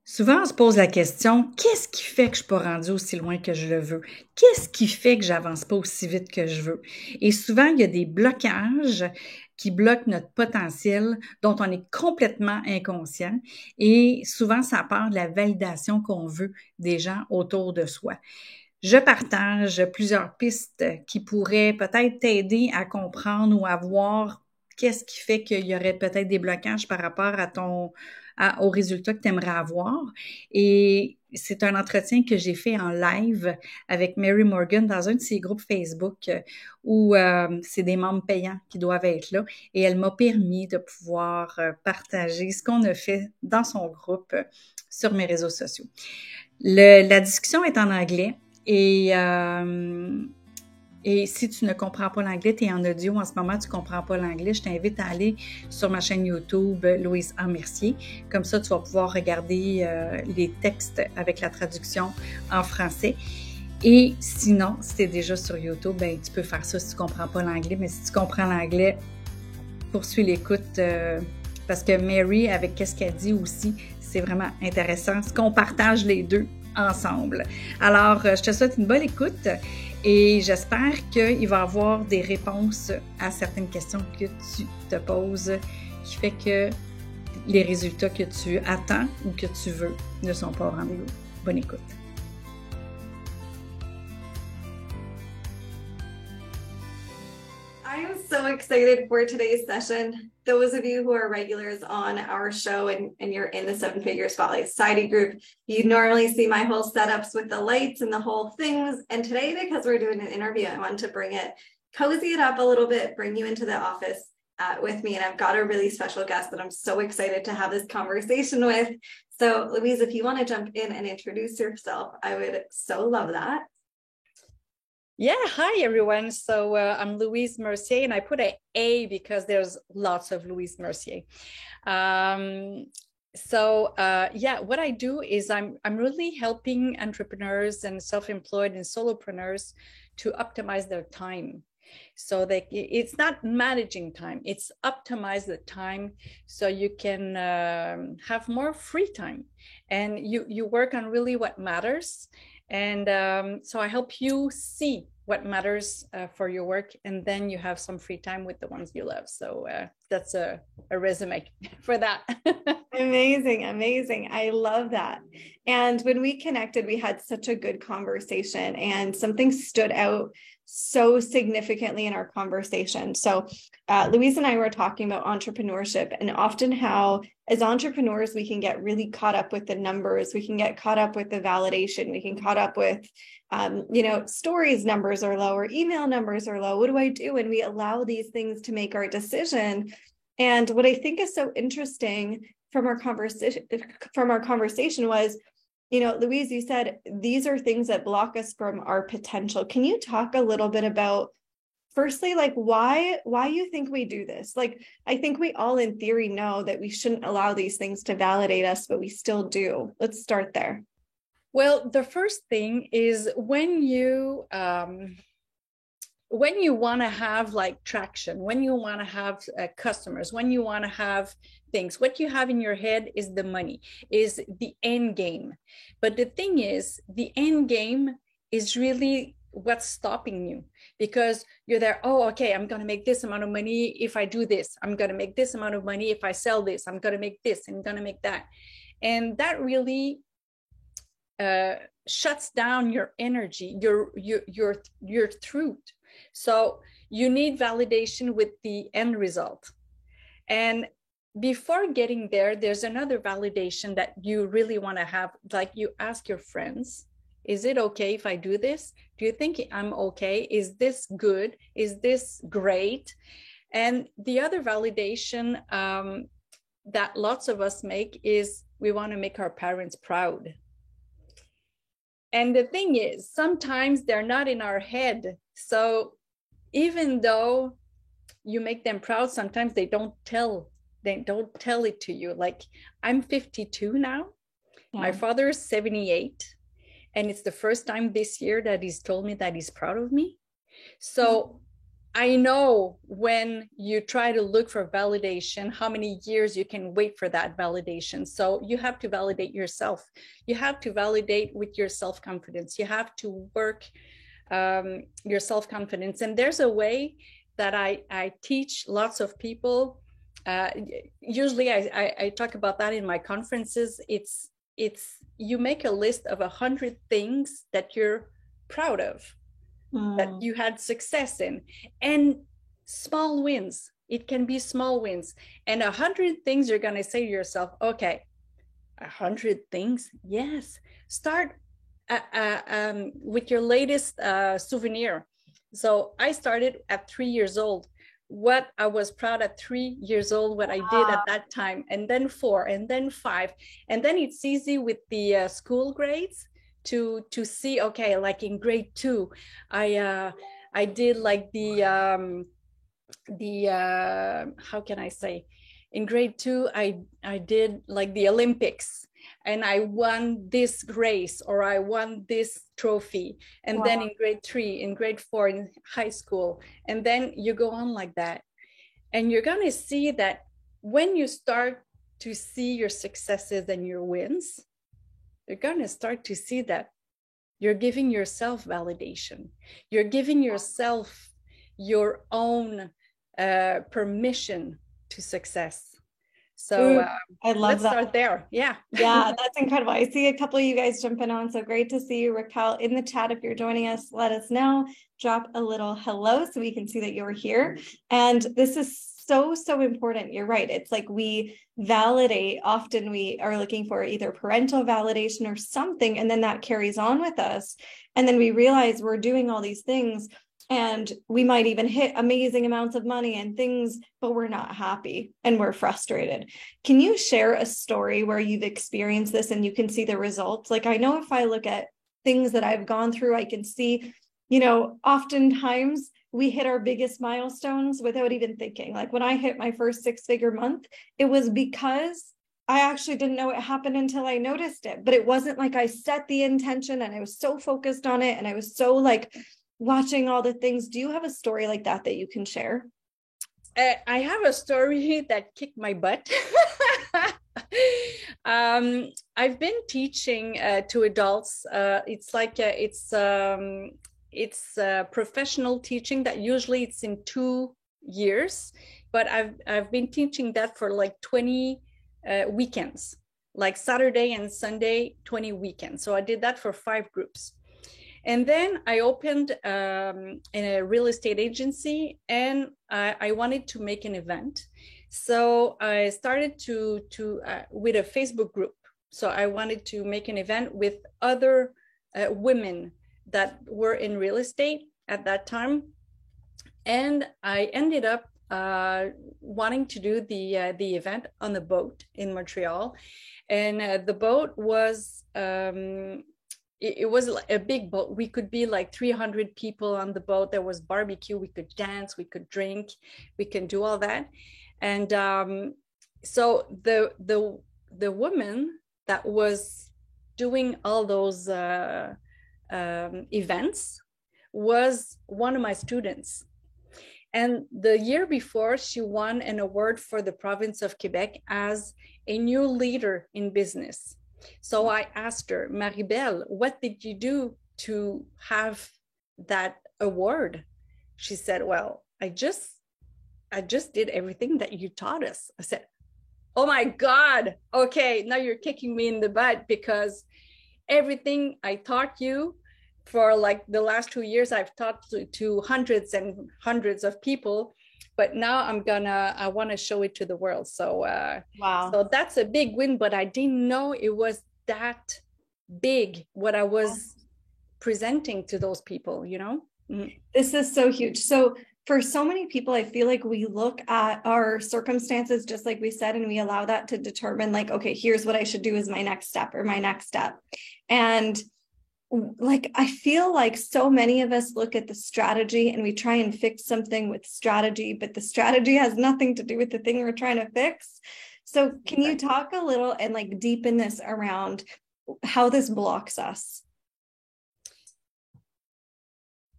Souvent, on se pose la question, qu'est-ce qui fait que je suis pas rendue aussi loin que je le veux? Qu'est-ce qui fait que j'avance pas aussi vite que je veux? Et souvent, il y a des blocages qui bloquent notre potentiel dont on est complètement inconscient. Et souvent, ça part de la validation qu'on veut des gens autour de soi. Je partage plusieurs pistes qui pourraient peut-être t'aider à comprendre ou à voir qu'est-ce qui fait qu'il y aurait peut-être des blocages par rapport à au résultat que tu aimerais avoir. Et c'est un entretien que j'ai fait en live avec Mary Morgan dans un de ses groupes Facebook où c'est des membres payants qui doivent être là. Et elle m'a permis de pouvoir partager ce qu'on a fait dans son groupe sur mes réseaux sociaux. La discussion est en anglais. Et si tu ne comprends pas l'anglais, tu es en audio en ce moment, tu ne comprends pas l'anglais, je t'invite à aller sur ma chaîne YouTube Louise A. Mercier. Comme ça, tu vas pouvoir regarder les textes avec la traduction en français. Et sinon, si tu es déjà sur YouTube, ben, tu peux faire ça si tu ne comprends pas l'anglais. Mais si tu comprends l'anglais, poursuis l'écoute parce que Mary, avec qu'est-ce qu'elle dit aussi, c'est vraiment intéressant, ce qu'on partage les deux ensemble. Alors, je te souhaite une bonne écoute et j'espère qu'il va y avoir des réponses à certaines questions que tu te poses qui fait que les résultats que tu attends ou que tu veux ne sont pas au rendez-vous. Bonne écoute. I am so excited for today's session. Those of you who are regulars on our show and you're in the Seven Figure Spotlight Society group, you normally see my whole setups with the lights and the whole things. And today, because we're doing an interview, I wanted to cozy it up a little bit, bring you into the office with me. And I've got a really special guest that I'm so excited to have this conversation with. So Louise, if you want to jump in and introduce yourself, I would so love that. Yeah, hi everyone. So I'm Louise Mercier, and I put an A because there's lots of Louise Mercier. What I do is I'm really helping entrepreneurs and self-employed and solopreneurs to optimize their time. So it's not managing time, it's optimize the time so you can have more free time and you work on really what matters. And so I help you see what matters for your work, and then you have some free time with the ones you love. So that's a resume for that. Amazing, amazing. I love that. And when we connected, we had such a good conversation, and something stood out so significantly in our conversation. So Louise and I were talking about entrepreneurship and often how as entrepreneurs, we can get really caught up with the numbers. We can get caught up with the validation. We can caught up with, stories numbers are low or email numbers are low. What do I do? And we allow these things to make our decision. And what I think is so interesting from our conversation was, Louise, you said these are things that block us from our potential. Can you talk a little bit about, firstly, like why you think we do this? Like, I think we all in theory know that we shouldn't allow these things to validate us, but we still do. Let's start there. Well, the first thing is when you want to have like traction, when you want to have customers, when you want to have things, what you have in your head is the money, is the end game. But the thing is, the end game is really what's stopping you, because you're there, oh, okay, I'm going to make this amount of money if I do this. I'm going to make this amount of money if I sell this. I'm going to make this, I'm going to make that. And that really shuts down your energy, your truth. So you need validation with the end result. And before getting there, there's another validation that you really want to have. Like you ask your friends, is it okay if I do this? Do you think I'm okay? Is this good? Is this great? And the other validation that lots of us make is we want to make our parents proud. And the thing is, sometimes they're not in our head. So even though you make them proud, sometimes they don't tell it to you. Like, I'm 52 now. Yeah. My father is 78. And it's the first time this year that he's told me that he's proud of me. So I know when you try to look for validation, how many years you can wait for that validation. So you have to validate yourself. You have to validate with your self-confidence. You have to work your self-confidence. And there's a way that I teach lots of people. Usually I talk about that in my conferences. It's you make a list of 100 things that you're proud of, that you had success in, and small wins. It can be small wins, and 100 things you're going to say to yourself, okay, 100 things. Yes. Start with your latest souvenir. So I started at 3 years old. What I was proud at 3 years old, what I did at that time, and then 4, and then 5, and then it's easy with the school grades to see, okay, like in grade 2, I did like the how can I say, in grade 2 I did like the Olympics, and I won this race, or I won this trophy. And then in grade 3, in grade 4, in high school, and then you go on like that. And you're going to see that when you start to see your successes and your wins, you're going to start to see that you're giving yourself validation. You're giving yourself your own permission to success. So I love that. Start there. Yeah. Yeah, that's incredible. I see a couple of you guys jumping on. So great to see you, Raquel. In the chat, if you're joining us, let us know. Drop a little hello so we can see that you're here. And this is so important. You're right. It's like we validate. Often we are looking for either parental validation or something, and then that carries on with us. And then we realize we're doing all these things, and we might even hit amazing amounts of money and things, but we're not happy and we're frustrated. Can you share a story where you've experienced this and you can see the results? Like, I know if I look at things that I've gone through, I can see, oftentimes we hit our biggest milestones without even thinking. Like when I hit my first 6-figure month, it was because I actually didn't know it happened until I noticed it. But it wasn't like I set the intention and I was so focused on it and I was so like watching all the things. Do you have a story like that you can share? I have a story that kicked my butt. I've been teaching to adults. It's like it's professional teaching that usually it's in 2 years, but I've been teaching that for like 20 weekends, like Saturday and Sunday, 20 weekends. So I did that for 5 groups. And then I opened in a real estate agency, and I wanted to make an event. So I started to with a Facebook group. So I wanted to make an event with other women that were in real estate at that time. And I ended up wanting to do the event on the boat in Montreal. And the boat was, it was a big boat. We could be like 300 people on the boat. There was barbecue. We could dance. We could drink. We can do all that. And so the woman that was doing all those events was one of my students. And the year before, she won an award for the province of Quebec as a new leader in business. So I asked her, Maribel, what did you do to have that award? She said, well, I just did everything that you taught us. I said, oh my God, okay, now you're kicking me in the butt, because everything I taught you for like the last 2 years, I've taught to hundreds and hundreds of people, but now I want to show it to the world. So wow. So that's a big win, but I didn't know it was that big, what I was presenting to those people, Mm-hmm. This is so huge. So for so many people, I feel like we look at our circumstances, just like we said, and we allow that to determine like, okay, here's what I should do as my next step or my next step. And like, I feel like so many of us look at the strategy and we try and fix something with strategy, but the strategy has nothing to do with the thing we're trying to fix. So can you talk a little and like deepen this around how this blocks us?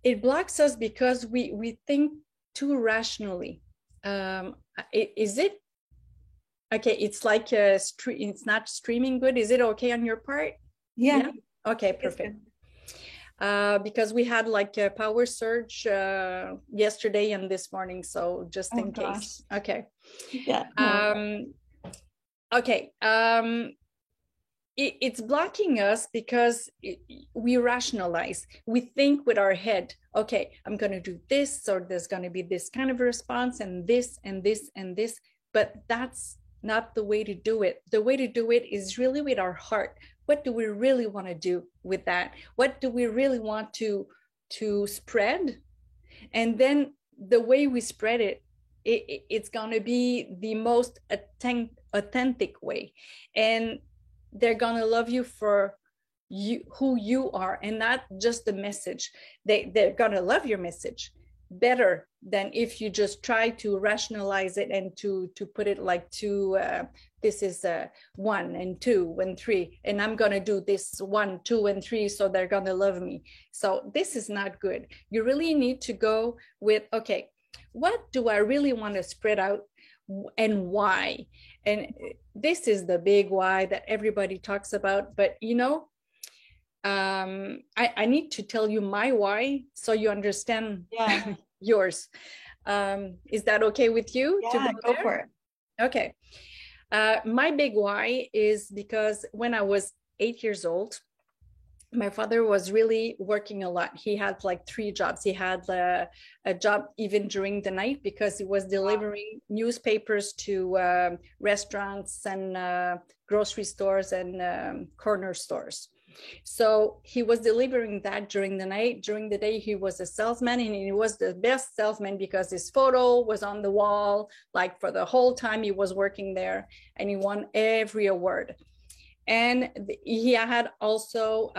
It blocks us because we think too rationally. Is it okay? It's like it's not streaming good. Is it okay on your part? Yeah. Okay, perfect. Because we had like a power surge yesterday and this morning, so just in case. Okay. Yeah. Okay. It's blocking us because we rationalize. We think with our head, okay, I'm going to do this, or there's going to be this kind of response, and this, and this, and this. But that's not the way to do it. The way to do it is really with our heart. What do we really want to do with that? What do we really want to spread? And then the way we spread it, it's going to be the most authentic way. And they're going to love you for you, who you are, and not just the message. They're going to love your message better than if you just try to rationalize it and to put it like this is 1 and 2 and 3, and I'm going to do this 1, 2 and 3, so they're going to love me. So this is not good. You really need to go with, okay, what do I really want to spread out, and why? And this is the big why that everybody talks about. But I need to tell you my why so you understand yours. Is that okay with you? Yeah, go for it. Okay. My big why is because when I was 8 years old, my father was really working a lot. He had like 3 jobs. He had a job even during the night because he was delivering newspapers to restaurants and grocery stores and corner stores. So he was delivering that during the night. During the day, he was a salesman, and he was the best salesman because his photo was on the wall, like for the whole time he was working there, and he won every award. And he had also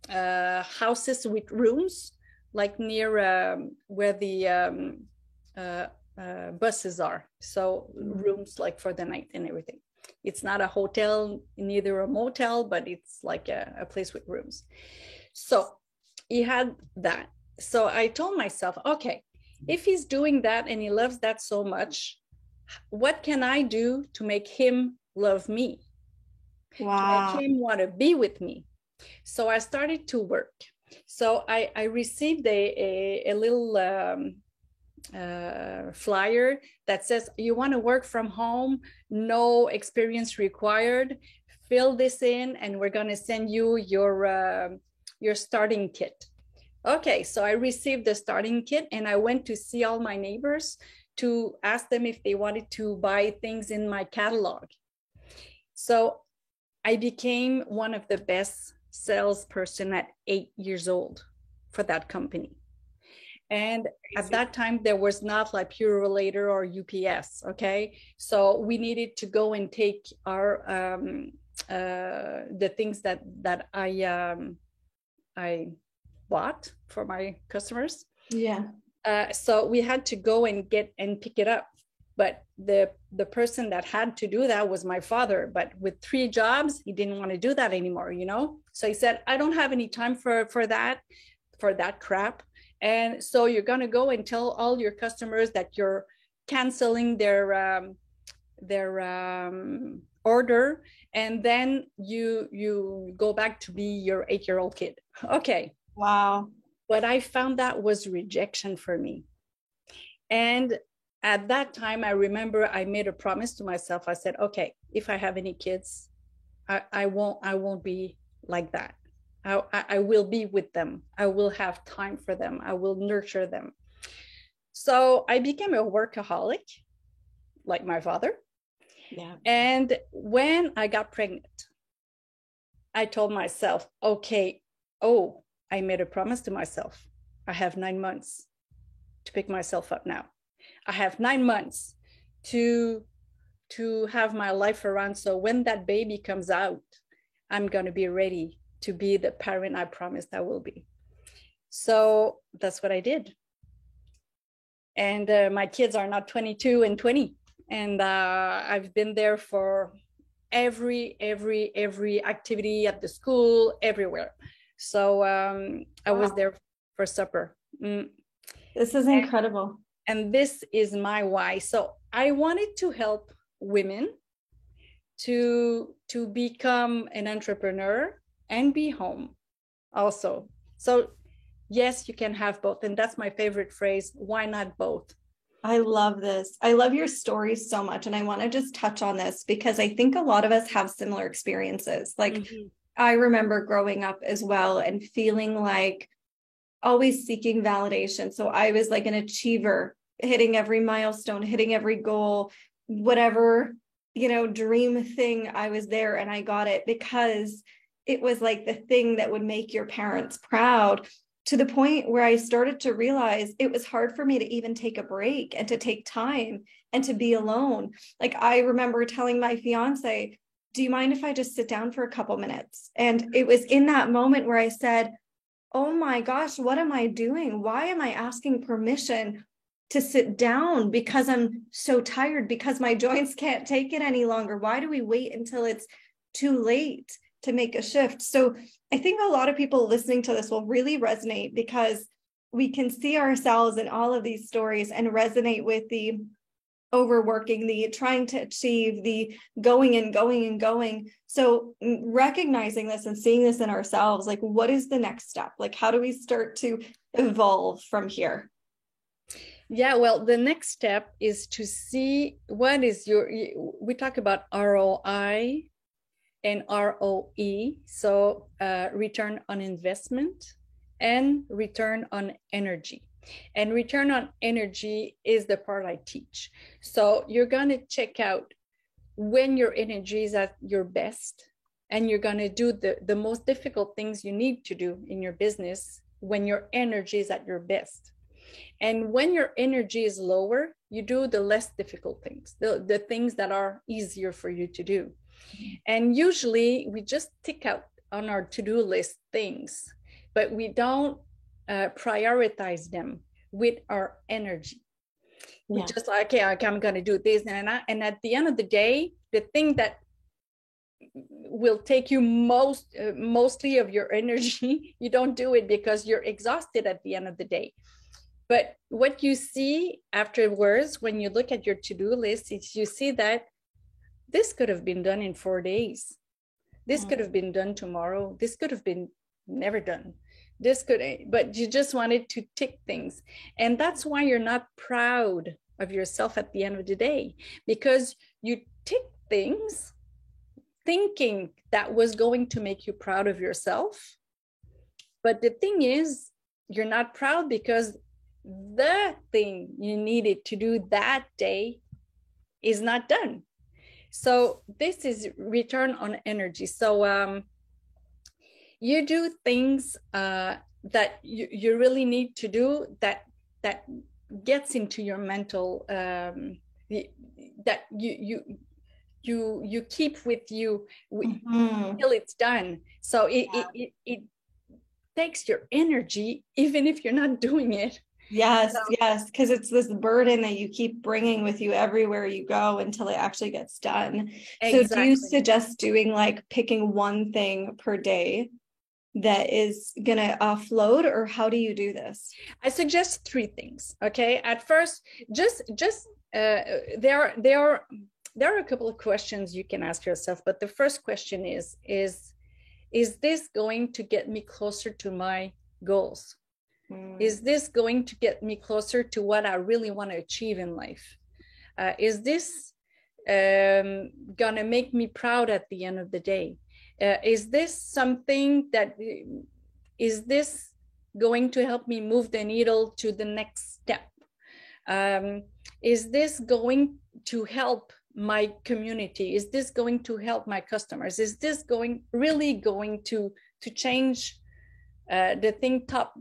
houses with rooms, like near where the buses are. So rooms like for the night and everything. It's not a hotel, neither a motel, but it's like a place with rooms. So he had that. So I told myself, okay, if he's doing that and he loves that so much, what can I do to make him love me? Wow. To make him want to be with me. So I started to work. So I received a little flyer that says, you want to work from home, no experience required, fill this in and we're going to send you your starting kit. Okay, so I received the starting kit and I went to see all my neighbors to ask them if they wanted to buy things in my catalog. So I became one of the best salesperson at 8 years old for that company. And at that time, there was not like Purolator or UPS, okay? So we needed to go and take our the things that I bought for my customers. Yeah. So we had to go and get and pick it up. But the person that had to do that was my father. But with 3 jobs, he didn't want to do that anymore, So he said, I don't have any time for that crap. And so you're going to go and tell all your customers that you're canceling their order, and then you go back to be your 8-year-old kid. Okay. Wow. But I found that was rejection for me. And at that time, I remember I made a promise to myself. I said, okay, if I have any kids, I won't be like that. I will be with them. I will have time for them. I will nurture them. So I became a workaholic, like my father. Yeah. And when I got pregnant, I told myself, okay, I made a promise to myself. I have 9 months to pick myself up now. I have 9 months to have my life around. So when that baby comes out, I'm going to be ready to be the parent I promised I will be. So that's what I did. And my kids are now 22 and 20. And I've been there for every activity at the school, everywhere. So I was there for supper. This is incredible. And this is my why. So I wanted to help women to become an entrepreneur and be home also. So yes, you can have both. And that's my favorite phrase. Why not both? I love this. I love your story so much. And I want to just touch on this because I think a lot of us have similar experiences. Like I remember growing up as well and feeling like always seeking validation. So I was like an achiever, hitting every milestone, hitting every goal, whatever, dream thing, I was there and I got it because it was like the thing that would make your parents proud, to the point where I started to realize it was hard for me to even take a break and to take time and to be alone. Like I remember telling my fiance, do you mind if I just sit down for a couple minutes? And it was in that moment where I said, oh my gosh, what am I doing? Why am I asking permission to sit down? Because I'm so tired, because my joints can't take it any longer. Why do we wait until it's too late to make a shift? So I think a lot of people listening to this will really resonate because we can see ourselves in all of these stories and resonate with the overworking, the trying to achieve, the going and going and going. So recognizing this and seeing this in ourselves, like what is the next step? Like how do we start to evolve from here? Yeah, well, the next step is to see what is we talk about ROI and ROE, so return on investment and return on energy. And return on energy is the part I teach. So you're going to check out when your energy is at your best, and you're going to do the most difficult things you need to do in your business when your energy is at your best. And when your energy is lower, you do the less difficult things, the things that are easier for you to do. And usually we just tick out on our to-do list things, but we don't prioritize them with our energy. We just like, okay, I'm going to do this. And at the end of the day, the thing that will take you mostly of your energy, you don't do it because you're exhausted at the end of the day. But what you see afterwards, when you look at your to-do list, is you see that this could have been done in 4 days. This could have been done tomorrow. This could have been never done. But you just wanted to tick things. And that's why you're not proud of yourself at the end of the day, because you tick things thinking that was going to make you proud of yourself. But the thing is, you're not proud because the thing you needed to do that day is not done. So this is return on energy. So you do things that you really need to do that gets into your mental, that you keep with you until it's done. So it takes your energy even if you're not doing it. Yes, because it's this burden that you keep bringing with you everywhere you go until it actually gets done. Exactly. So do you suggest doing like picking one thing per day that is going to offload, or how do you do this? I suggest 3 things. Okay. At first, there are a couple of questions you can ask yourself, but the first question is this going to get me closer to my goals? Is this going to get me closer to what I really want to achieve in life? Is this gonna make me proud at the end of the day? Is this something that is this going to help me move the needle to the next step? Is this going to help my community? Is this going to help my customers? Is this really going to change the thing top,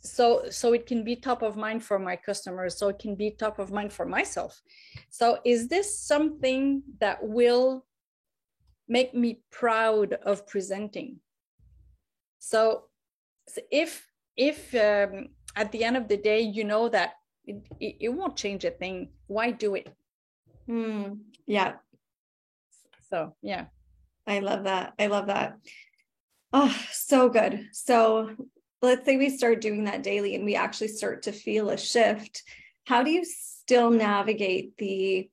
so it can be top of mind for my customers, so it can be top of mind for myself? So is this something that will make me proud of presenting? So if at the end of the day you know that it won't change a thing, why do it? Yeah. So yeah, I love that. Oh, so good. So let's say we start doing that daily and we actually start to feel a shift, how do you still navigate the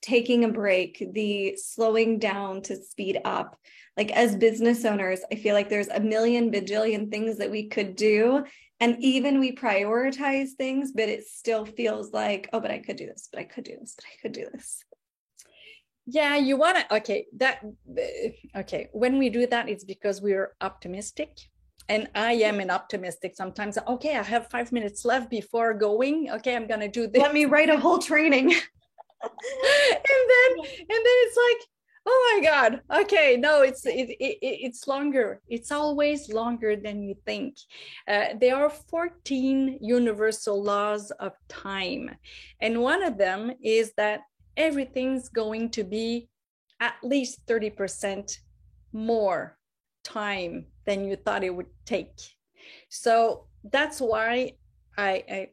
taking a break, the slowing down to speed up? Like as business owners, I feel like there's a million bajillion things that we could do. And even we prioritize things, but it still feels like, oh, but I could do this, but I could do this, but I could do this. Yeah, you want to, okay. When we do that, it's because we're optimistic. And I am an optimistic sometimes. Okay, I have 5 minutes left before going. Okay, I'm going to do this. Let me write a whole training. and then it's like, oh my God. Okay, no, it's longer. It's always longer than you think. There are 14 universal laws of time. And one of them is that everything's going to be at least 30% more time than you thought it would take. So that's why I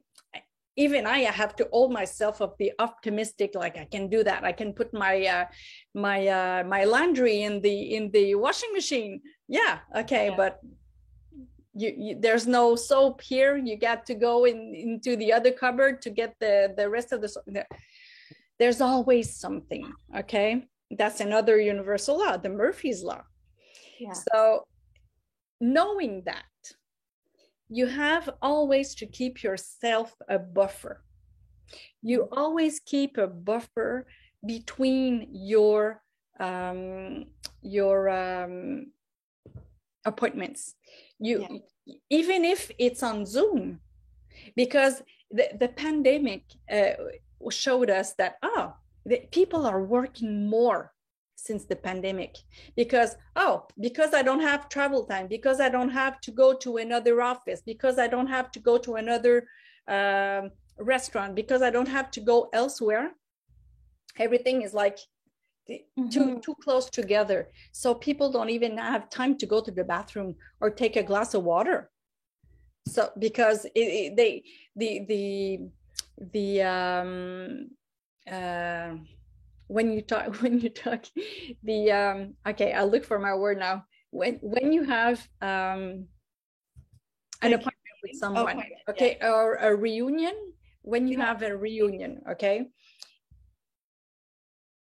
have to hold myself of the optimistic, like I can do that. I can put my my laundry in the washing machine. Yeah, okay, yeah. But you there's no soap here. You got to go into the other cupboard to get the rest of the soap. There's always something, okay? That's another universal law, the Murphy's Law. Yeah. So knowing that, you have always to keep yourself a buffer. You always keep a buffer between your appointments. Even if it's on Zoom, because the pandemic showed us that people are working more since the pandemic because I don't have travel time, because I don't have to go to another office, because I don't have to go to another restaurant, because I don't have to go elsewhere. Everything is like too close together, so people don't even have time to go to the bathroom or take a glass of water. So because when you talk the okay, I'll look for my word now. When you have an appointment with someone, okay, or a reunion, when you have a reunion, okay,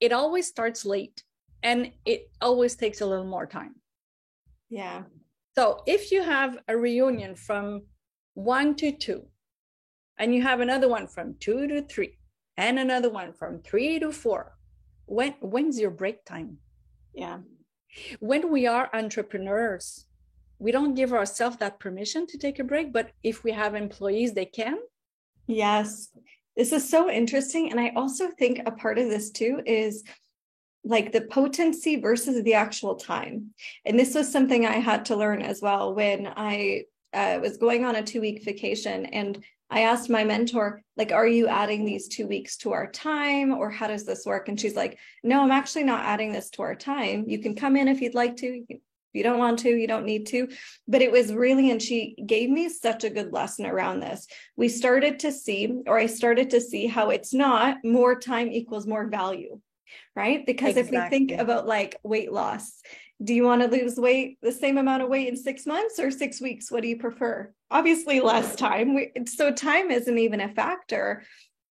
it always starts late and it always takes a little more time. Yeah. So if you have a reunion from 1 to 2, and you have another one from 2 to 3, and another one from 3 to 4, when's your break time? Yeah. When we are entrepreneurs, we don't give ourselves that permission to take a break, but if we have employees, they can. Yes. This is so interesting. And I also think a part of this too is like the potency versus the actual time. And this was something I had to learn as well when I was going on a 2-week vacation, and I asked my mentor, like, are you adding these 2 weeks to our time, or how does this work? And she's like, no, I'm actually not adding this to our time. You can come in if you'd like to. If you don't want to, you don't need to. But it was really, and she gave me such a good lesson around this. I started to see how it's not more time equals more value, right? Because exactly. If we think about like weight loss, do you want to lose weight, the same amount of weight in 6 months or 6 weeks? What do you prefer? Obviously less time. So time isn't even a factor.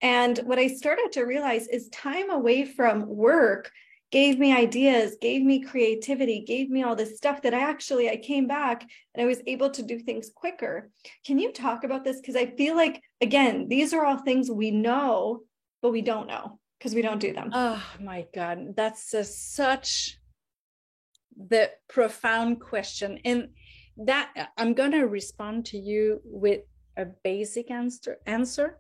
And what I started to realize is time away from work gave me ideas, gave me creativity, gave me all this stuff that I came back and I was able to do things quicker. Can you talk about this? Because I feel like, again, these are all things we know, but we don't know because we don't do them. Oh my God, that's such the profound question. And that I'm going to respond to you with a basic answer.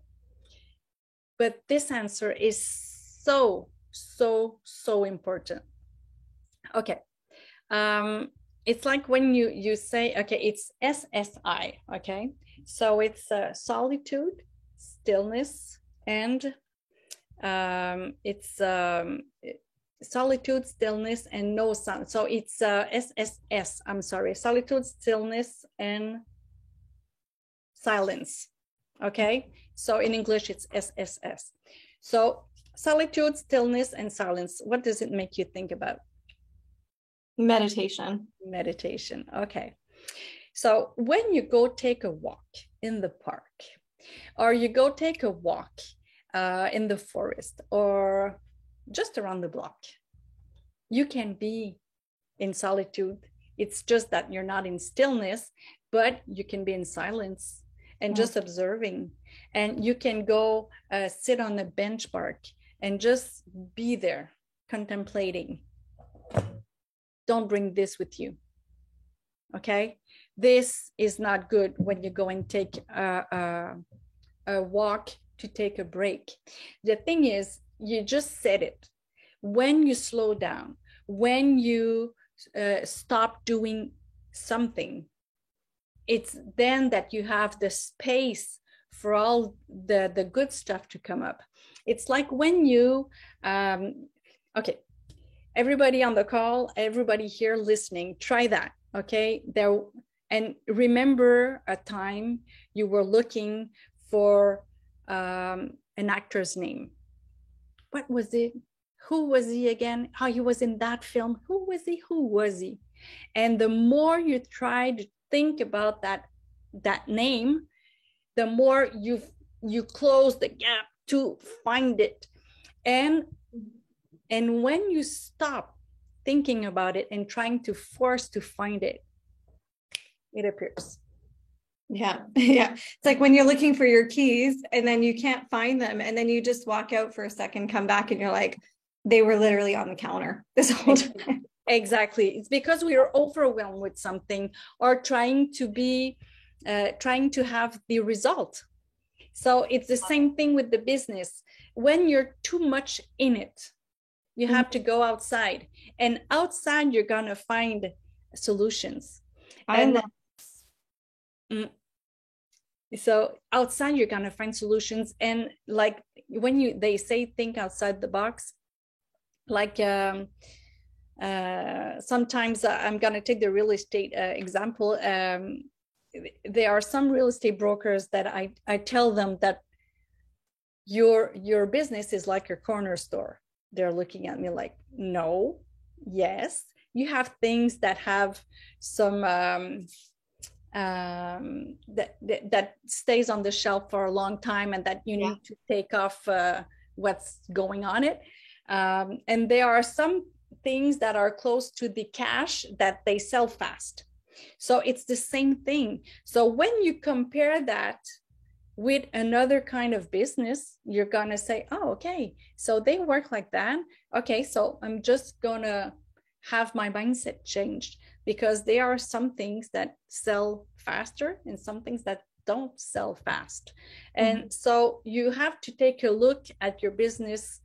But this answer is so important. Okay. It's like when you say, okay, it's SSI. Okay. So it's solitude, stillness, and it's solitude, stillness, and no sound. So it's SSS. I'm sorry, solitude, stillness, and silence. Okay. So in English, it's SSS. So solitude, stillness, and silence. What does it make you think about? Meditation. Meditation. Okay. So when you go take a walk in the park, or you go take a walk in the forest, or just around the block, you can be in solitude. It's just that you're not in stillness, but you can be in silence and just observing. And you can go sit on a bench park and just be there contemplating. Don't bring this with you. Okay? This is not good when you go and take a walk to take a break. The thing is, you just said it. When you slow down, when you stop doing something, it's then that you have the space for all the good stuff to come up. It's like when you, okay, everybody on the call, everybody here listening, try that, okay? And remember a time you were looking for an actor's name. What was it? Who was he again? How he was in that film? Who was he? Who was he? And the more you try to think about that name, the more you close the gap to find it. And when you stop thinking about it and trying to force to find it, it appears. Yeah. It's like when you're looking for your keys and then you can't find them, and then you just walk out for a second, come back, and you're like, they were literally on the counter this whole time. Exactly. It's because we are overwhelmed with something, or trying to have the result. So it's the same thing with the business. When you're too much in it, you have to go outside, and outside you're going to find solutions. So outside you're going to find solutions. And like when they say think outside the box, like sometimes I'm going to take the real estate example. There are some real estate brokers that I tell them that your business is like your corner store. They're looking at me like, no, yes, you have things that have some that stays on the shelf for a long time, and that you need to take off what's going on it. And there are some things that are close to the cash that they sell fast. So it's the same thing. So when you compare that with another kind of business, you're gonna say, oh, okay, so they work like that. Okay, so I'm just gonna have my mindset changed, because there are some things that sell faster and some things that don't sell fast. And so you have to take a look at your business,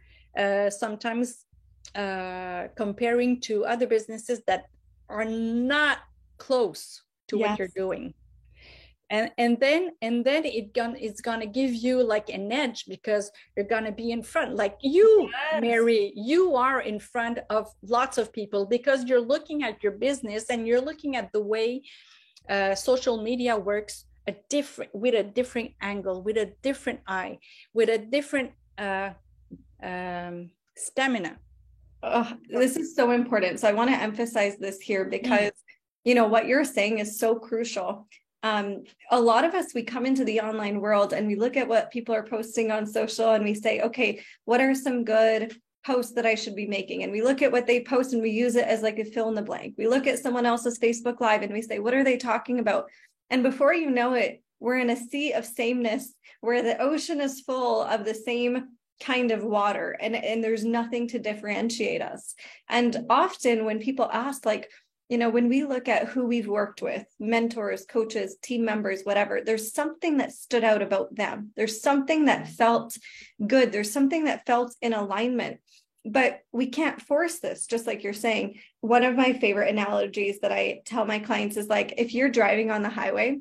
sometimes comparing to other businesses that are not close to what you're doing. And then it's gonna give you like an edge, because you're gonna be in front, like you, Mary, you are in front of lots of people, because you're looking at your business and you're looking at the way social media works with a different angle, with a different eye, with a different stamina. This is so important. So I want to emphasize this here, because you know what you're saying is so crucial. A lot of us, we come into the online world and we look at what people are posting on social, and we say, okay, what are some good posts that I should be making? And we look at what they post and we use it as like a fill in the blank. We look at someone else's Facebook Live and we say, what are they talking about? And before you know it, we're in a sea of sameness, where the ocean is full of the same kind of water, and there's nothing to differentiate us. And often when people ask, like, you know, when we look at who we've worked with, mentors, coaches, team members, whatever, there's something that stood out about them. There's something that felt good. There's something that felt in alignment. But we can't force this, just like you're saying. One of my favorite analogies that I tell my clients is like, if you're driving on the highway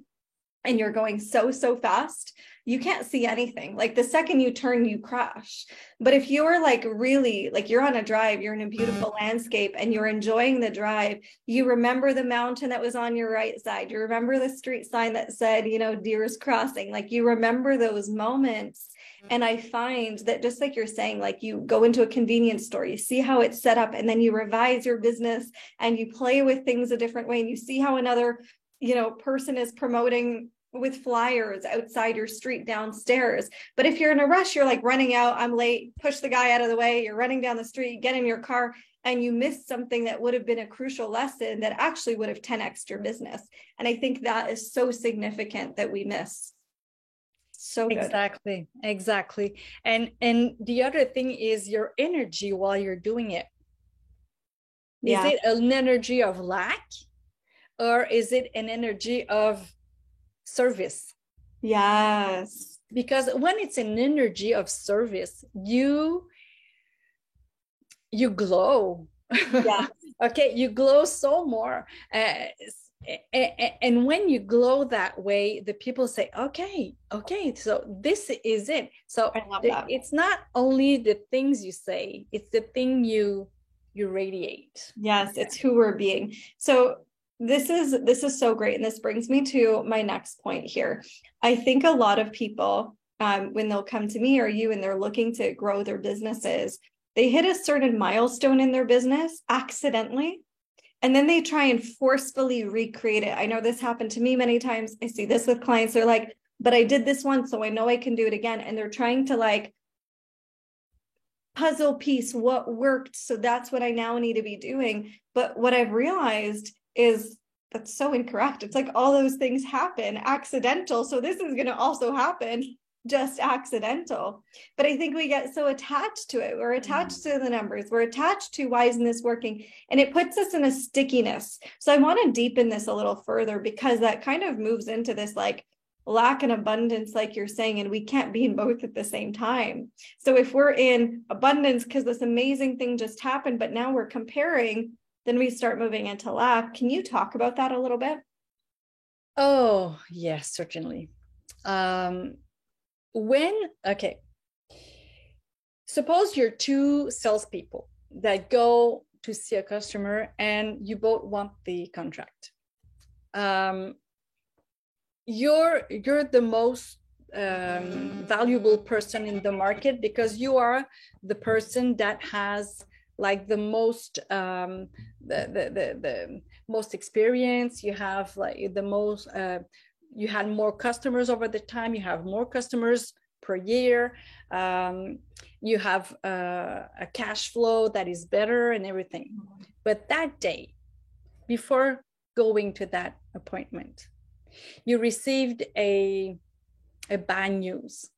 and you're going so fast, you can't see anything. Like the second you turn, you crash. But if you're like really, like you're on a drive, you're in a beautiful landscape and you're enjoying the drive, you remember the mountain that was on your right side. You remember the street sign that said, you know, Deer's Crossing. Like you remember those moments. And I find that, just like you're saying, like you go into a convenience store, you see how it's set up, and then you revise your business and you play with things a different way, and you see how another person is promoting with flyers outside your street downstairs. But if you're in a rush, you're like running out, I'm late, push the guy out of the way, you're running down the street, get in your car, and you miss something that would have been a crucial lesson that actually would have 10x your business. And I think that is so significant that we miss. So good. Exactly. And the other thing is your energy while you're doing it. Is it an energy of lack, or is it an energy of service? Yes. Because when it's an energy of service, you glow. Yeah. Okay, you glow so more. And when you glow that way, the people say, okay, so this is it. So it's not only the things you say, it's the thing you radiate. Yes, it's who we're being. So this is so great. And this brings me to my next point here. I think a lot of people, when they'll come to me or you and they're looking to grow their businesses, they hit a certain milestone in their business accidentally, and then they try and forcefully recreate it. I know this happened to me many times. I see this with clients. They're like, but I did this once, so I know I can do it again. And they're trying to like puzzle piece what worked. So that's what I now need to be doing. But what I've realized is that's so incorrect. It's like all those things happen accidental. So this is going to also happen just accidental. But I think we get so attached to it. We're attached to the numbers. We're attached to why isn't this working? And it puts us in a stickiness. So I want to deepen this a little further, because that kind of moves into this like lack and abundance, like you're saying, and we can't be in both at the same time. So if we're in abundance because this amazing thing just happened, but now we're comparing, then we start moving into lack. Can you talk about that a little bit? Oh, yes, certainly. Suppose you're two salespeople that go to see a customer and you both want the contract. You're the most valuable person in the market because you are the person that has like the most the most experience. You have like the most you had more customers over the time. You have more customers per year. You have a cash flow that is better and everything. But that day, before going to that appointment, you received a bad news.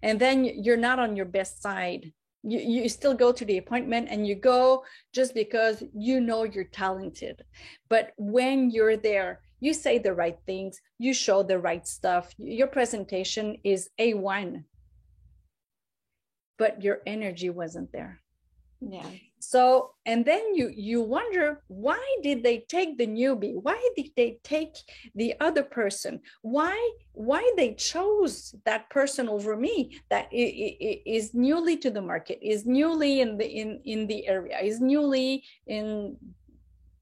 And then you're not on your best side. You still go to the appointment, and you go just because you know you're talented. But when you're there, you say the right things, you show the right stuff, your presentation is A1, but your energy wasn't there. Yeah. So, and then you wonder, why did they take the newbie? Why did they take the other person? Why they chose that person over me that is newly to the market, is newly in the area, is newly in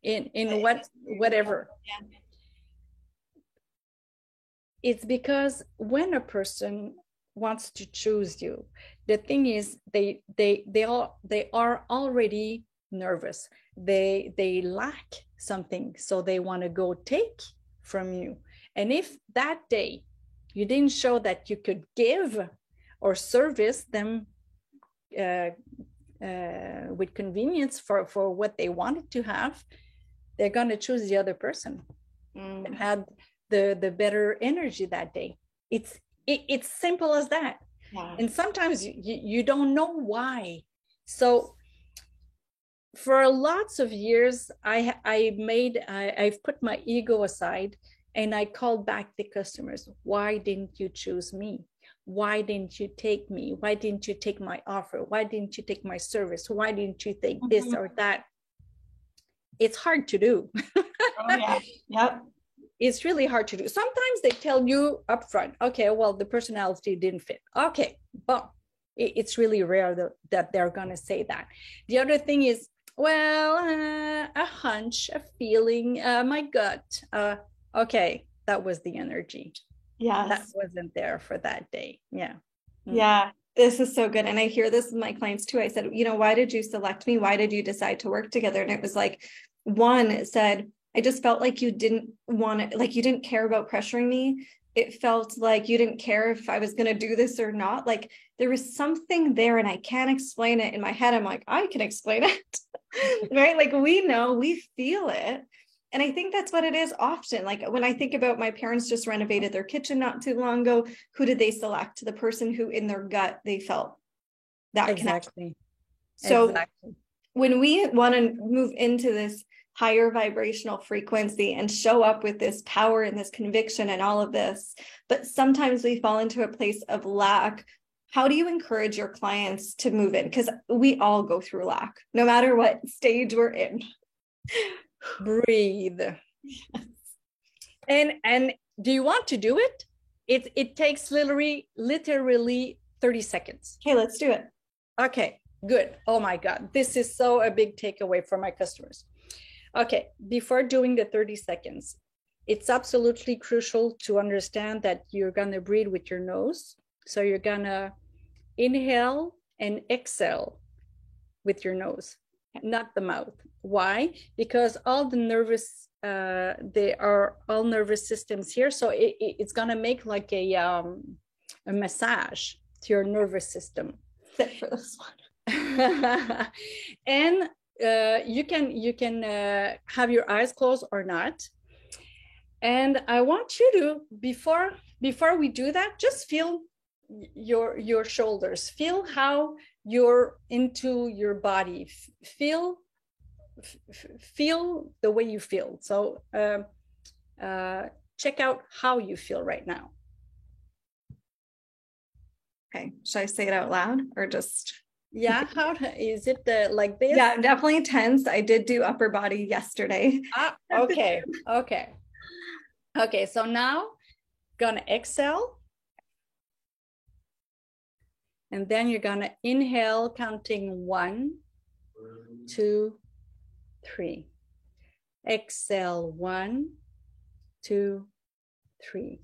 whatever. Yeah. It's because when a person wants to choose you, the thing is they are already nervous. They lack something, so they want to go take from you. And if that day you didn't show that you could give or service them with convenience for what they wanted to have, they're going to choose the other person and had the better energy that day. It's simple as that. Yeah. And sometimes you don't know why. So for lots of years, I've put my ego aside, and I called back the customers. Why didn't you choose me? Why didn't you take me? Why didn't you take my offer? Why didn't you take my service? Why didn't you take this or that? It's hard to do. Oh, yeah. Yep. It's really hard to do. Sometimes they tell you up front, okay, well, the personality didn't fit. Okay, but it's really rare that they're going to say that. The other thing is, well, a hunch, a feeling, my gut. Okay, that was the energy. Yeah, that wasn't there for that day. Yeah. Yeah, this is so good. And I hear this with my clients too. I said, why did you select me? Why did you decide to work together? And it was like, one said, I just felt like you didn't want it, like you didn't care about pressuring me. It felt like you didn't care if I was going to do this or not. Like there was something there and I can't explain it. In my head, I'm like, I can explain it. Right? Like we know, we feel it. And I think that's what it is often. Like when I think about my parents just renovated their kitchen not too long ago, who did they select? The person who in their gut they felt that Exactly. connection. So Exactly. when we want to move into this higher vibrational frequency and show up with this power and this conviction and all of this, but sometimes we fall into a place of lack. How do you encourage your clients to move in? Because we all go through lack, no matter what stage we're in. Breathe. Yes. And do you want to do it? It takes literally 30 seconds. Okay, let's do it. Okay, good. Oh my God, this is so a big takeaway for my customers. Okay, before doing the 30 seconds, it's absolutely crucial to understand that you're gonna breathe with your nose. So you're gonna inhale and exhale with your nose, not the mouth. Why? Because all the nervous, they are all nervous systems here. So it's gonna make like a massage to your nervous system. Sit for this one. And you can have your eyes closed or not. And I want you to, before we do that, just feel your shoulders, feel how you're into your body, feel the way you feel. So check out how you feel right now. Okay, should I say it out loud or just? Yeah, how is it like this? Yeah, definitely tense. I did do upper body yesterday. Okay. So now gonna exhale. And then you're gonna inhale, counting 1, 2, 3. Exhale, 1, 2, 3.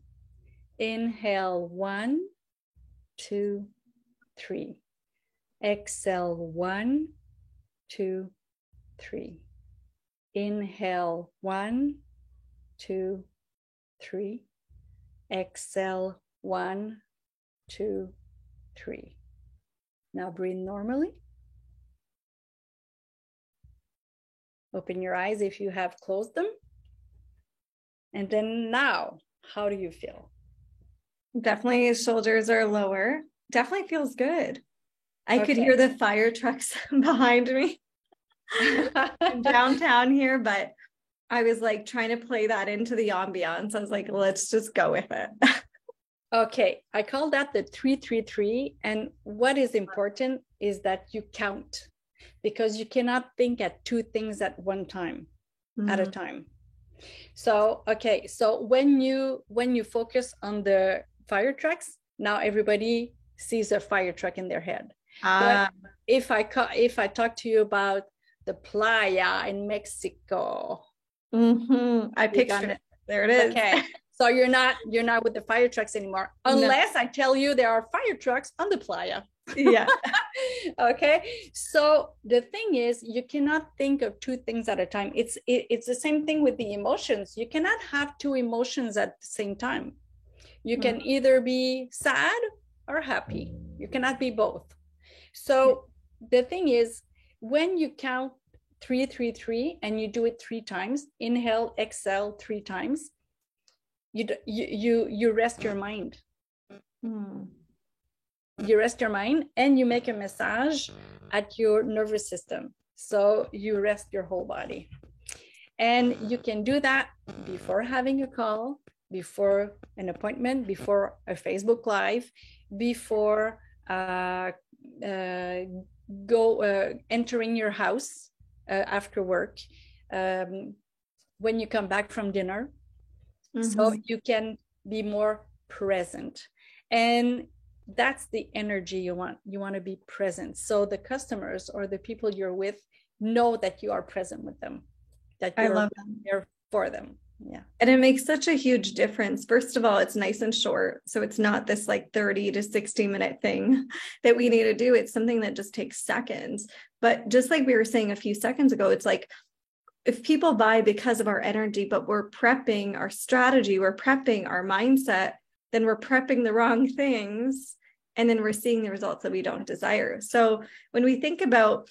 Inhale, 1, 2, 3. Exhale, 1, 2, 3. Inhale, 1, 2, 3. Exhale, 1, 2, 3. Now breathe normally. Open your eyes if you have closed them. And then now, how do you feel? Definitely shoulders are lower. Definitely feels good. I could hear the fire trucks behind me downtown here, but I was like trying to play that into the ambiance. I was like, let's just go with it. Okay, I call that the 3-3-3. And what is important is that you count, because you cannot think at two things at one time, at a time. So, okay, so when you focus on the fire trucks, now everybody sees a fire truck in their head. But if I talk to you about the playa in Mexico, I pictured it. There it is. Okay. So you're not with the fire trucks anymore, unless I tell you there are fire trucks on the playa. Yeah. Okay. So the thing is, you cannot think of two things at a time. It's the same thing with the emotions. You cannot have two emotions at the same time. You can either be sad or happy. You cannot be both. So the thing is, when you count 3-3-3 and you do it 3 times, inhale, exhale 3 times, you rest your mind. You rest your mind and you make a massage at your nervous system. So you rest your whole body. And you can do that before having a call, before an appointment, before a Facebook Live, before entering your house after work, when you come back from dinner. So you can be more present. And that's the energy you want. You want to be present. So the customers or the people you're with know that you are present with them, that you're there for them. Yeah. And it makes such a huge difference. First of all, it's nice and short. So it's not this like 30 to 60 minute thing that we need to do. It's something that just takes seconds. But just like we were saying a few seconds ago, it's like if people buy because of our energy, but we're prepping our strategy, we're prepping our mindset, then we're prepping the wrong things. And then we're seeing the results that we don't desire. So when we think about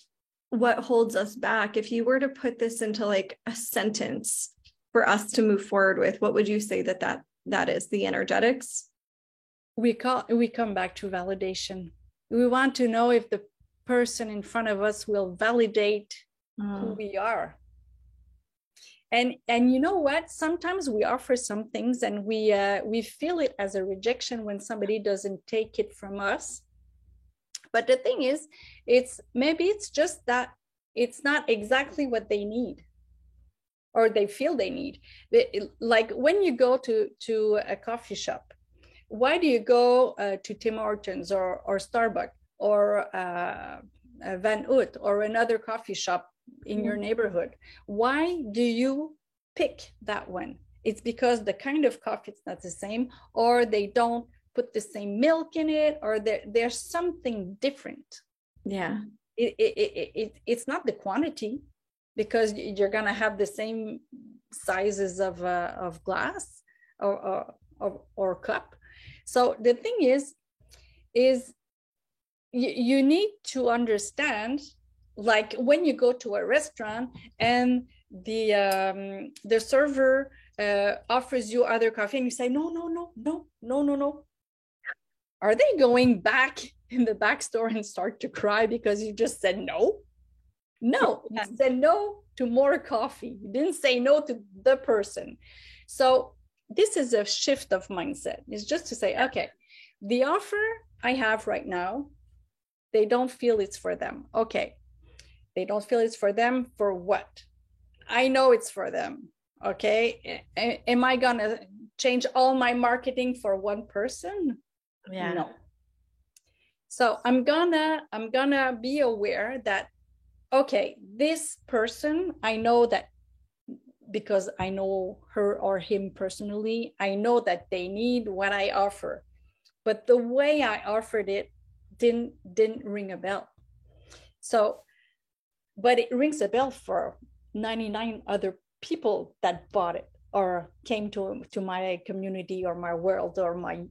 what holds us back, if you were to put this into like a sentence for us to move forward with, what would you say that is? The energetics? We come back to validation. We want to know if the person in front of us will validate who we are. And you know what? Sometimes we offer some things and we feel it as a rejection when somebody doesn't take it from us. But the thing is, it's just that it's not exactly what they need or they feel they need. Like when you go to a coffee shop, why do you go to Tim Hortons or Starbucks or Van Hout or another coffee shop in your neighborhood? Why do you pick that one? It's because the kind of coffee is not the same, or they don't put the same milk in it, or there's something different. Yeah. It's not the quantity, because you're gonna have the same sizes of glass or cup. So the thing is you need to understand, like when you go to a restaurant and the server offers you other coffee and you say no. Are they going back in the back store and start to cry because you just said no? No, you said no to more coffee. You didn't say no to the person. So this is a shift of mindset. It's just to say, okay, the offer I have right now, they don't feel it's for them. Okay, they don't feel it's for them for what? I know it's for them. Okay, am I gonna change all my marketing for one person? Yeah. No. So I'm gonna be aware that, okay, this person, I know that because I know her or him personally, I know that they need what I offer, but the way I offered it didn't ring a bell. So, but it rings a bell for 99 other people that bought it or came to my community or my world or my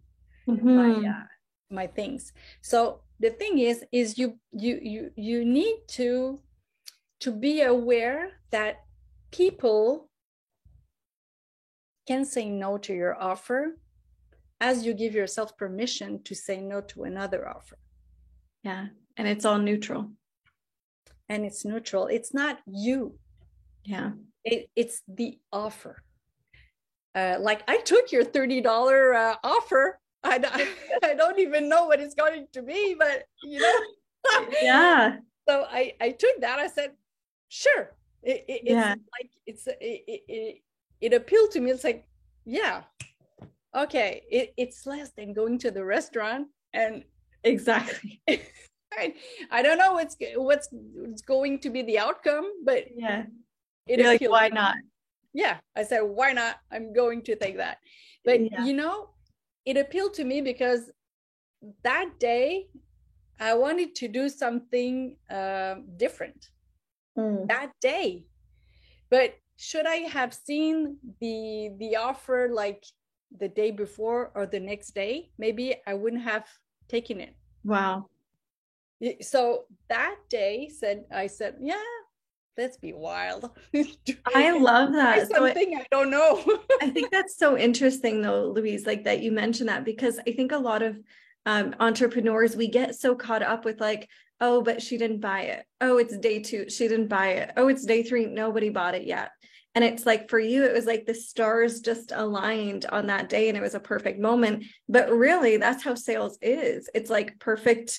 things. So the thing is you need to be aware that people can say no to your offer as you give yourself permission to say no to another offer. Yeah. And it's all neutral. And it's neutral. It's not you. Yeah. It's the offer. Like I took your $30 offer. I don't even know what it's going to be, but you know. Yeah. So I took that. I said, sure. It appealed to me. It's like, yeah, okay. It's less than going to the restaurant. And exactly. I don't know what's going to be the outcome, but yeah, you're like, why not? Yeah, I said, why not? I'm going to take that. But you know, it appealed to me because that day I wanted to do something different that day. But should I have seen the offer like the day before or the next day, maybe I wouldn't have taken it. Wow. So that day I said, yeah, let's be wild. I love that. Something I don't know. I think that's so interesting though, Louise, like that you mentioned that, because I think a lot of entrepreneurs, we get so caught up with like, oh, but she didn't buy it. Oh, it's day 2. She didn't buy it. Oh, it's day 3. Nobody bought it yet. And it's like, for you, it was like the stars just aligned on that day and it was a perfect moment. But really, that's how sales is. It's like perfect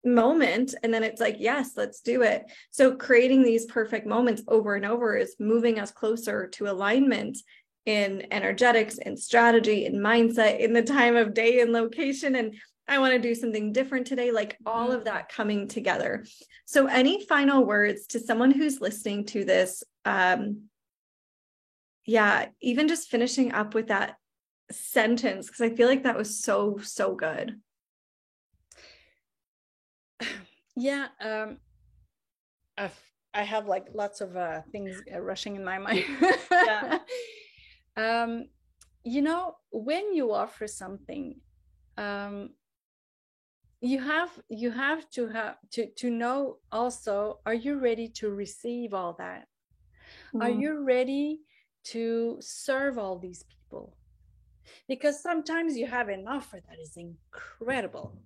moment. And then it's like, yes, let's do it. So creating these perfect moments over and over is moving us closer to alignment in energetics and strategy and mindset in the time of day and location. And I want to do something different today, like all of that coming together. So any final words to someone who's listening to this? Even just finishing up with that sentence, because I feel like that was so, so good. Yeah. I have like lots of things rushing in my mind. Yeah. You know, when you offer something, you have to know also, are you ready to receive all that? Are you ready to serve all these people? Because sometimes you have an offer that is incredible,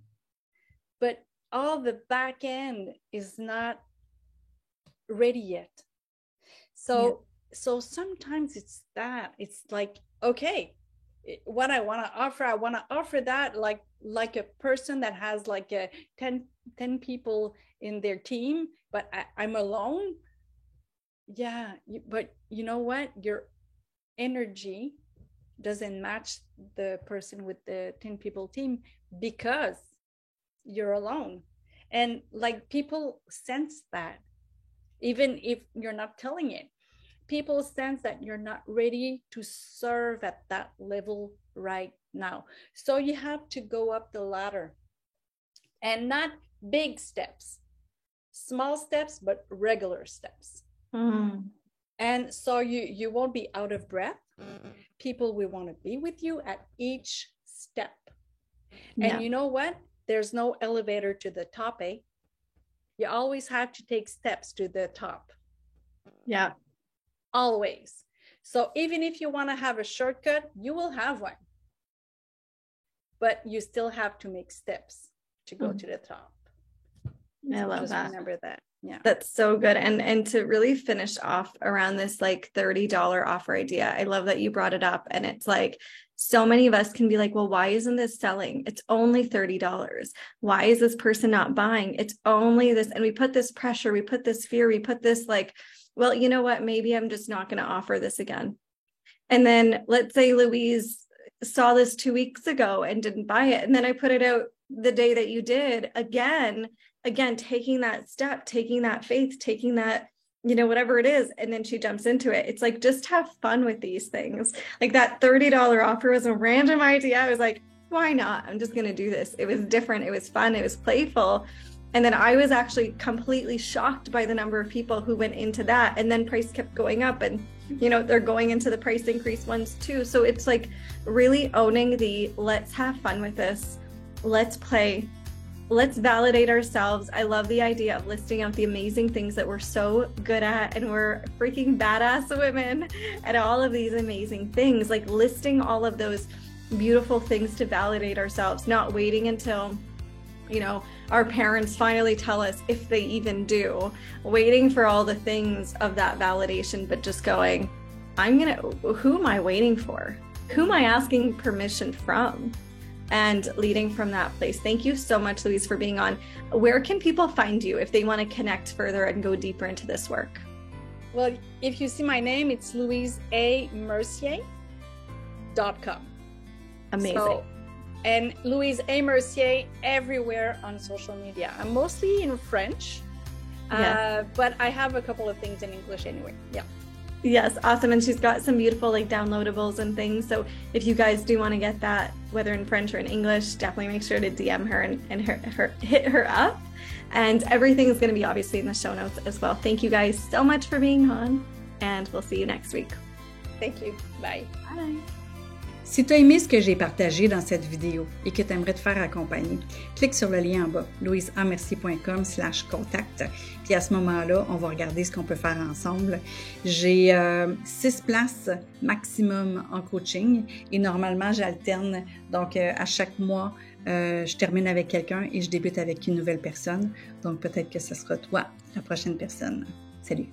but all the back end is not ready yet. So sometimes it's like, okay, what I want to offer that like a person that has like a 10 people in their team, but I'm alone. Yeah, but you know what? Your energy doesn't match the person with the 10 people team because you're alone. And like people sense that, even if you're not telling it. People sense that you're not ready to serve at that level right now. So you have to go up the ladder, and not big steps, small steps, but regular steps. And so you won't be out of breath. People will want to be with you at each step. And you know what? There's no elevator to the top, eh? You always have to take steps to the top. Yeah. Always. So even if you want to have a shortcut, you will have one. But you still have to make steps to go to the top. I love that. Remember that. Yeah. That's so good. And to really finish off around this like $30 offer idea, I love that you brought it up. And it's like, so many of us can be like, well, why isn't this selling? It's only $30. Why is this person not buying? It's only this. And we put this pressure, we put this fear, we put this like, well, you know what? Maybe I'm just not going to offer this again. And then let's say Louise saw this 2 weeks ago and didn't buy it. And then I put it out the day that you did again, taking that step, taking that faith, taking that, you know, whatever it is. And then she jumps into it. It's like, just have fun with these things. Like that $30 offer was a random idea. I was like, why not? I'm just going to do this. It was different. It was fun. It was playful. And then I was actually completely shocked by the number of people who went into that. And then price kept going up, and, you know, they're going into the price increase ones too. So it's like really owning the, let's have fun with this. Let's play. Let's validate ourselves. I love the idea of listing out the amazing things that we're so good at, and we're freaking badass women at all of these amazing things, like listing all of those beautiful things to validate ourselves, not waiting until, you know, our parents finally tell us, if they even do, waiting for all the things of that validation, but just going, who am I waiting for? Who am I asking permission from? And leading from that place. Thank you so much, Louise, for being on. Where can people find you if they want to connect further and go deeper into this work? Well, if you see my name, it's louiseamercier.com. Amazing. So, and Louise A. Mercier everywhere on social media. I'm mostly in French, but I have a couple of things in English anyway. Yeah. Yes, awesome. And she's got some beautiful like downloadables and things. So if you guys do want to get that, whether in French or in English, definitely make sure to DM her and hit her up. And everything is going to be obviously in the show notes as well. Thank you guys so much for being on, and we'll see you next week. Thank you. Bye. Bye. Si tu as aimé ce que j'ai partagé dans cette vidéo et que tu aimerais te faire accompagner, clique sur le lien en bas, louiseamercier.com/contact. Puis à ce moment-là, on va regarder ce qu'on peut faire ensemble. J'ai 6 places maximum en coaching et normalement, j'alterne. Donc, à chaque mois, je termine avec quelqu'un et je débute avec une nouvelle personne. Donc, peut-être que ce sera toi, la prochaine personne. Salut!